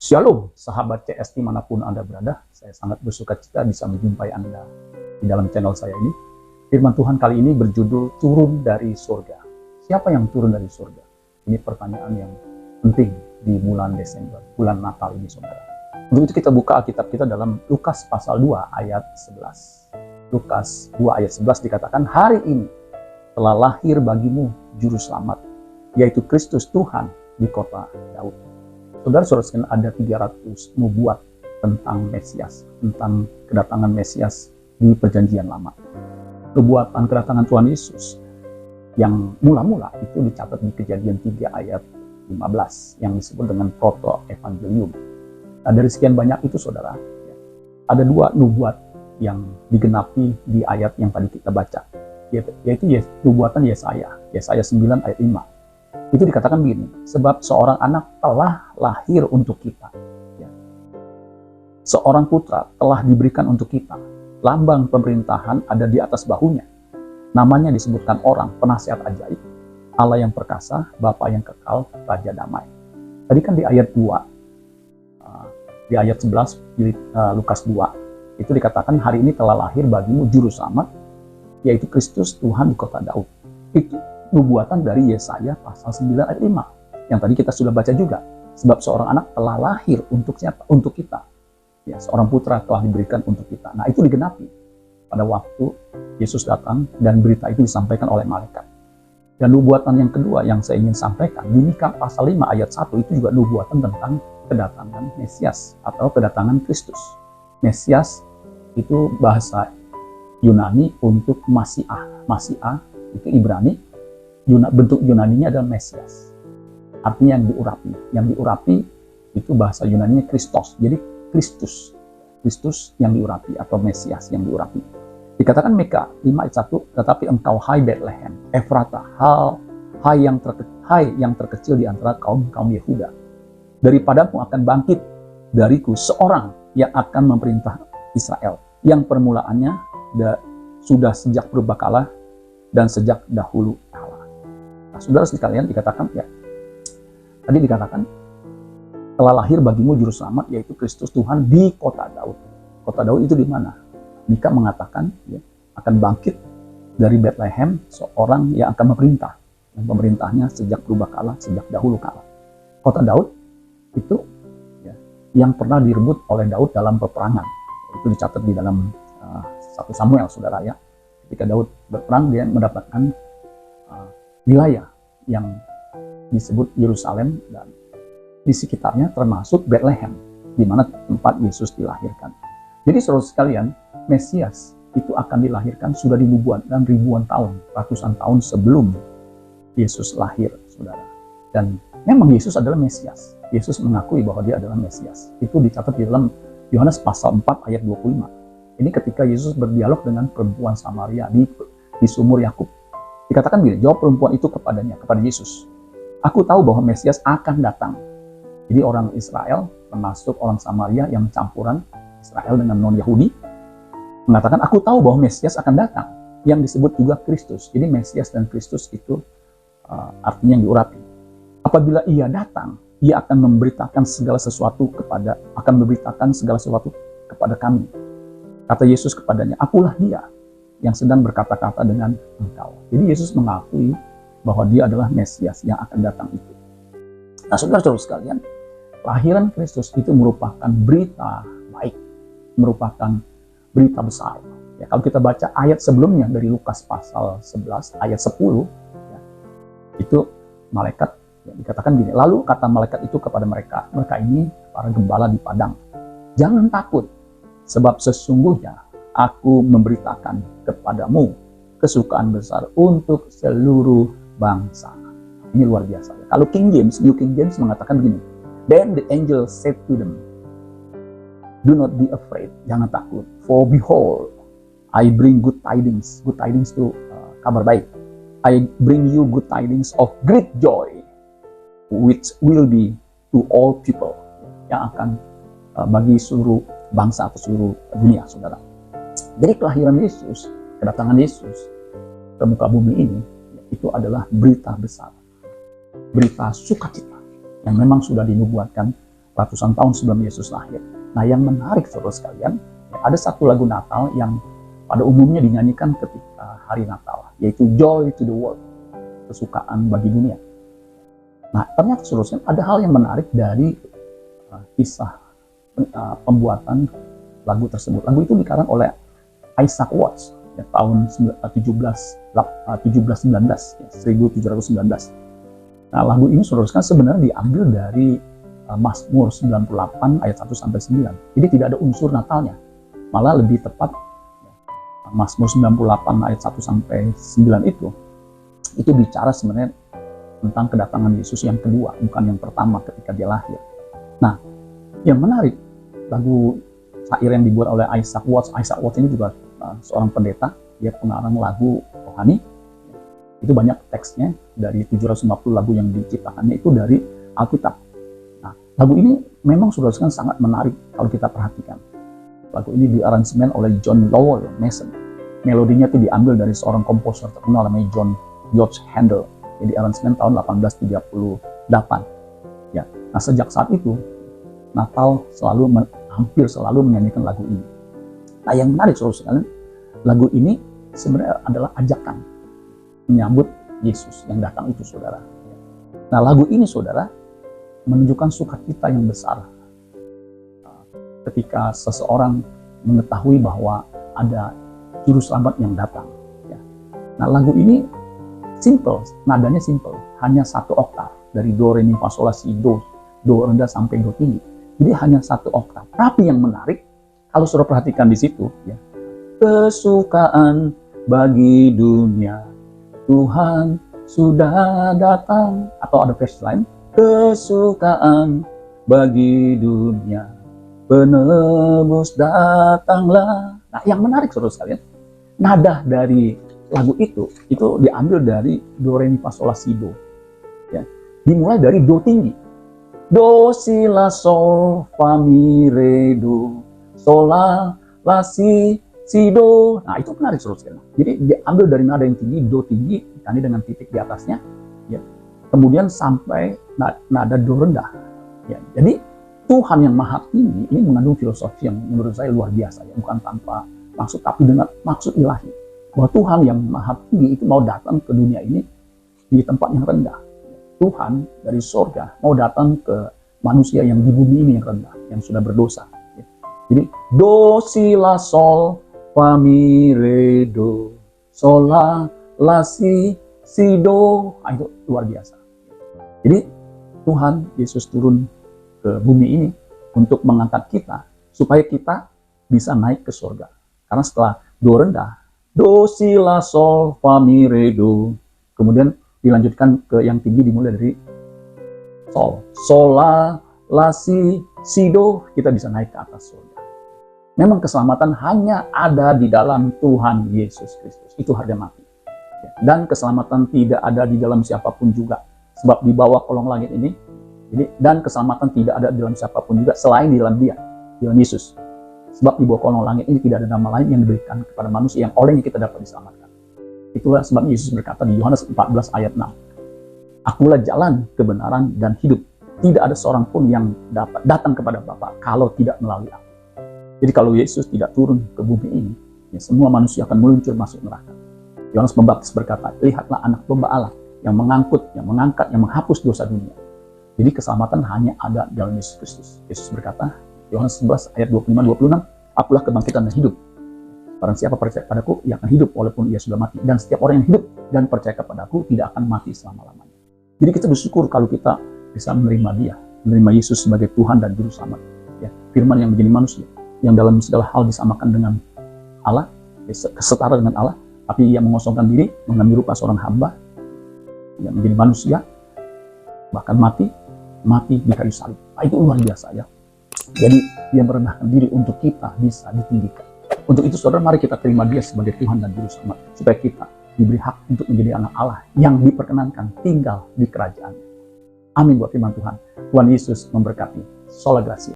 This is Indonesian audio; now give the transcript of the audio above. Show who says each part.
Speaker 1: Shalom, sahabat CS dimanapun Anda berada. Saya sangat bersuka cita bisa menjumpai Anda di dalam channel saya ini. Firman Tuhan kali ini berjudul Turun dari Surga. Siapa yang turun dari surga? Ini pertanyaan yang penting di bulan Desember, bulan Natal ini, saudara. Untuk itu kita buka Alkitab kita dalam Lukas pasal 2 ayat 11. Lukas 2 ayat 11 dikatakan, hari ini telah lahir bagimu juru selamat, yaitu Kristus Tuhan di kota Daud. Saudara-saudara sekalian, ada 300 nubuat tentang Mesias, tentang kedatangan Mesias di perjanjian lama. Nubuatan kedatangan Tuhan Yesus yang mula-mula itu dicatat di Kejadian 3 ayat 15 yang disebut dengan proto-evangelium. Nah, dari sekian banyak itu, saudara, ada 2 nubuat yang digenapi di ayat yang tadi kita baca, yaitu nubuatan Yesaya 9 ayat 5. Itu dikatakan begini, sebab seorang anak telah lahir untuk kita. Seorang putra telah diberikan untuk kita. Lambang pemerintahan ada di atas bahunya. Namanya disebutkan orang, penasihat ajaib, Allah yang perkasa, Bapa yang kekal, Raja damai. Tadi kan di ayat 2, di ayat 11, di Lukas 2, itu dikatakan hari ini telah lahir bagimu juru selamat, yaitu Kristus Tuhan di kota Daud. Itu nubuatan dari Yesaya pasal 9 ayat 5 yang tadi kita sudah baca juga. Sebab seorang anak telah lahir untuk siapa? Untuk kita. Ya, seorang putra telah diberikan untuk kita. Nah, itu digenapi pada waktu Yesus datang dan berita itu disampaikan oleh malaikat. Dan nubuatan yang kedua yang saya ingin sampaikan di Mika pasal 5 ayat 1 itu juga nubuatan tentang kedatangan Mesias atau kedatangan Kristus. Mesias itu bahasa Yunani untuk Masiah. Masiah itu Ibrani. Bentuk Yunaninya adalah Mesias, artinya yang diurapi. Yang diurapi itu bahasa Yunaninya Kristos. Jadi Kristus yang diurapi atau Mesias yang diurapi. Dikatakan Mika 5 ayat 1, tetapi engkau hai Bethlehem Efrata, hai yang terkecil di antara kaum Yehuda, daripadamu akan bangkit dariku seorang yang akan memerintah Israel, yang permulaannya sudah sejak purbakala dan sejak dahulu. Nah, saudara sekalian, dikatakan tadi dikatakan telah lahir bagimu juru selamat, yaitu Kristus Tuhan di kota Daud. Kota Daud itu di mana? Mika mengatakan akan bangkit dari Bethlehem seorang yang akan memerintah, dan pemerintahnya sejak purbakala, sejak dahulu kala. Kota Daud itu yang pernah direbut oleh Daud dalam peperangan. Itu dicatat di dalam 1 Samuel, saudara ya. Ketika Daud berperang, dia mendapatkan wilayah yang disebut Yerusalem dan di sekitarnya termasuk Bethlehem, di mana tempat Yesus dilahirkan. Jadi saudara sekalian, Mesias itu akan dilahirkan sudah dinubuatkan ribuan tahun, ratusan tahun sebelum Yesus lahir, saudara. Dan memang Yesus adalah Mesias. Yesus mengakui bahwa dia adalah Mesias. Itu dicatat di dalam Yohanes pasal 4 ayat 25. Ini ketika Yesus berdialog dengan perempuan Samaria di sumur Yakub. Dikatakan gini, jawab perempuan itu kepada Yesus, aku tahu bahwa Mesias akan datang. Jadi orang Israel, termasuk orang Samaria yang campuran Israel dengan non-Yahudi, mengatakan, aku tahu bahwa Mesias akan datang, yang disebut juga Kristus. Jadi Mesias dan Kristus itu artinya yang diurapi. Apabila ia datang, ia akan memberitakan segala sesuatu kepada kami. Kata Yesus kepadanya, akulah dia yang sedang berkata-kata dengan engkau. Jadi Yesus mengakui bahwa dia adalah Mesias yang akan datang itu. Nah, saudara-saudara sekalian, kelahiran Kristus itu merupakan berita baik, merupakan berita besar. Ya, kalau kita baca ayat sebelumnya dari Lukas pasal 11 ayat 10, itu malaikat dikatakan gini, lalu kata malaikat itu kepada mereka ini para gembala di padang, jangan takut, sebab sesungguhnya aku memberitakan kepadamu kesukaan besar untuk seluruh bangsa. Ini luar biasa. Kalau New King James mengatakan begini, then the angel said to them, do not be afraid, jangan takut, for behold, I bring good tidings itu kabar baik. I bring you good tidings of great joy, which will be to all people, yang akan bagi seluruh bangsa atau seluruh dunia, saudara. Jadi kelahiran Yesus, kedatangan Yesus ke muka bumi ini, itu adalah berita besar, berita sukacita yang memang sudah dinubuatkan ratusan tahun sebelum Yesus lahir. Nah, yang menarik saudara sekalian, ada satu lagu Natal yang pada umumnya dinyanyikan ketika hari Natal, yaitu Joy to the World, kesukaan bagi dunia. Nah, ternyata saudara sekalian, ada hal yang menarik dari kisah pembuatan lagu tersebut. Lagu itu dikarang oleh Isaac Watts ya, tahun 1719. Nah, lagu ini saudara sekalian sebenarnya diambil dari Mazmur 98 ayat 1 sampai 9. Jadi tidak ada unsur Natalnya. Malah lebih tepat Mazmur 98 ayat 1 sampai 9 itu bicara sebenarnya tentang kedatangan Yesus yang kedua, bukan yang pertama ketika dia lahir. Nah, yang menarik, lagu syair yang dibuat oleh Isaac Watts. Isaac Watts ini juga seorang pendeta, dia pengarang lagu rohani. Itu banyak teksnya, dari 750 lagu yang diciptakannya itu dari Alkitab. Nah, lagu ini memang saudara-saudara sangat menarik kalau kita perhatikan. Lagu ini diaransemen oleh John Lowell Mason. Melodinya itu diambil dari seorang komposer terkenal namanya John George Handel. Jadi aransemen tahun 1838. Ya, nah sejak saat itu Natal hampir selalu menyanyikan lagu ini. Nah, yang menarik saudara-saudara, lagu ini sebenarnya adalah ajakan menyambut Yesus yang datang itu, saudara. Nah, lagu ini, saudara, menunjukkan sukacita yang besar ketika seseorang mengetahui bahwa ada juru selamat yang datang. Ya. Nah, lagu ini simple, nadanya simple, hanya satu oktav dari do, re, mi, fa, sol, la, si, do rendah sampai do tinggi. Jadi hanya satu oktav. Tapi yang menarik, kalau saudara perhatikan di situ, ya, kesukaan bagi dunia, Tuhan sudah datang. Atau ada versi lain, kesukaan bagi dunia, penebus datanglah. Nah, yang menarik saudara sekalian, nada dari lagu itu diambil dari do, re, mi, fa, sol, la, si, do. Ya. Dimulai dari do tinggi. Do, si, la, sol, fa, mi, re, do, sol, la, si, do. Nah, itu menarik saudara sekalian. Jadi diambil dari nada yang tinggi, do tinggi, ditandai dengan titik di atasnya, ya. Kemudian sampai nada do rendah. Ya. Jadi Tuhan yang maha tinggi ini mengandung filosofi yang menurut saya luar biasa, ya. Bukan tanpa maksud, tapi dengan maksud ilahi. Bahwa Tuhan yang maha tinggi itu mau datang ke dunia ini di tempat yang rendah. Tuhan dari surga mau datang ke manusia yang di bumi ini yang rendah, yang sudah berdosa. Jadi do, si, la, sol, fa, mi, re, do, sol, la, si, do. Nah, itu luar biasa. Jadi Tuhan Yesus turun ke bumi ini untuk mengangkat kita supaya kita bisa naik ke surga. Karena setelah do rendah, do, si, la, sol, fa, mi, re, do, kemudian dilanjutkan ke yang tinggi dimulai dari sol, sol, la, si, do, kita bisa naik ke atas surga. Memang keselamatan hanya ada di dalam Tuhan Yesus Kristus. Itu harga mati. Dan keselamatan tidak ada di dalam siapapun juga. Sebab di bawah kolong langit ini, dan keselamatan tidak ada di dalam siapapun juga selain di dalam Dia, di dalam Yesus. Sebab di bawah kolong langit ini tidak ada nama lain yang diberikan kepada manusia yang olehnya kita dapat diselamatkan. Itulah sebab Yesus berkata di Yohanes 14 ayat 6. Akulah jalan, kebenaran, dan hidup. Tidak ada seorang pun yang dapat datang kepada Bapa kalau tidak melalui aku. Jadi kalau Yesus tidak turun ke bumi ini, ya semua manusia akan meluncur masuk neraka. Yohanes Pembaptis berkata, lihatlah anak domba Allah yang mengangkut, yang mengangkat, yang menghapus dosa dunia. Jadi keselamatan hanya ada dalam Yesus Kristus. Yesus berkata, Yohanes 11 ayat 25-26, akulah kebangkitan dan hidup. Barang siapa percaya padaku, ia akan hidup walaupun ia sudah mati. Dan setiap orang yang hidup dan percaya kepadaku tidak akan mati selama-lamanya. Jadi kita bersyukur kalau kita bisa menerima Dia, menerima Yesus sebagai Tuhan dan Juru Selamat. Ya, Firman yang menjadi manusia, yang dalam segala hal disamakan dengan Allah, kesetara dengan Allah, tapi ia mengosongkan diri, mengambil rupa seorang hamba, yang menjadi manusia, bahkan mati di kayu salib. Itu luar biasa, ya. Jadi dia merendahkan diri untuk kita bisa ditinggikan. Untuk itu saudara, mari kita terima Dia sebagai Tuhan dan Juru Selamat, supaya kita diberi hak untuk menjadi anak Allah yang diperkenankan tinggal di kerajaan. Amin buat firman Tuhan. Tuhan Yesus memberkati. Sola Gracia.